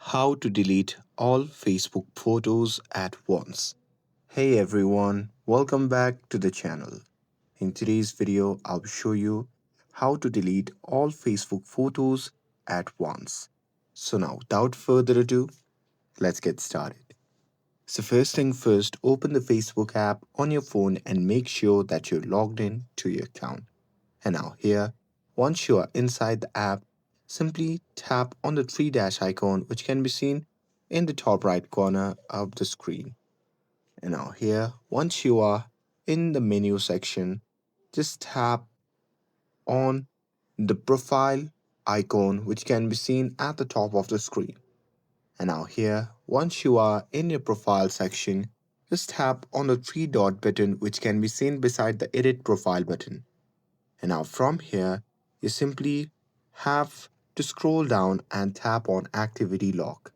How to delete all Facebook photos at once. Hey everyone, welcome back to the channel. In today's video, I'll show you how to delete all Facebook photos at once. So now, without further ado, let's get started. So first thing first, open the Facebook app on your phone and make sure that you're logged in to your account. And now here, once you are inside the app, simply tap on the three dash icon which can be seen in the top right corner of the screen. And now here, once you are in the menu section, just tap on the profile icon which can be seen at the top of the screen. And now here, once you are in your profile section, just tap on the three dot button which can be seen beside the edit profile button. And now from here, you simply have to scroll down and tap on activity log.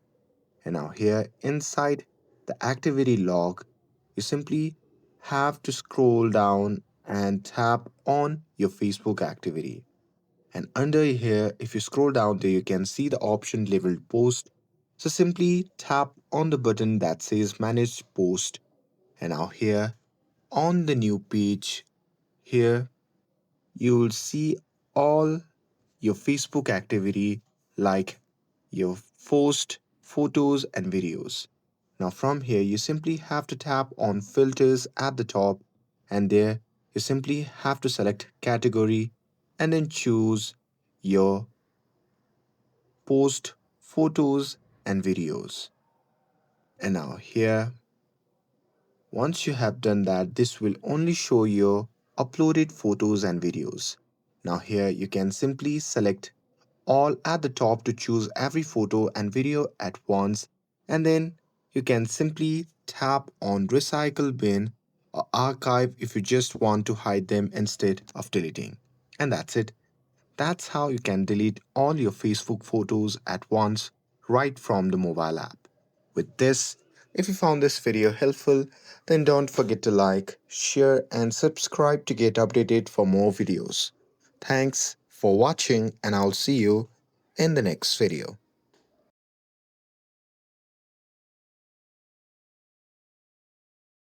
And now here inside the activity log, you simply have to scroll down and tap on your Facebook activity. And under here, if you scroll down there, you can see the option labeled post. So simply tap on the button that says manage post. And now here on the new page, here you will see all your Facebook activity like your post, photos, and videos. Now, from here, you simply have to tap on filters at the top, and there you simply have to select category and then choose your post, photos, and videos. And now, here, once you have done that, this will only show your uploaded photos and videos. Now, here you can simply select all at the top to choose every photo and video at once, and then you can simply tap on recycle bin or archive if you just want to hide them instead of deleting. And that's it. That's how you can delete all your Facebook photos at once right from the mobile app. With this, if you found this video helpful, then don't forget to like, share and subscribe to get updated for more videos. Thanks for watching and I'll see you in the next video.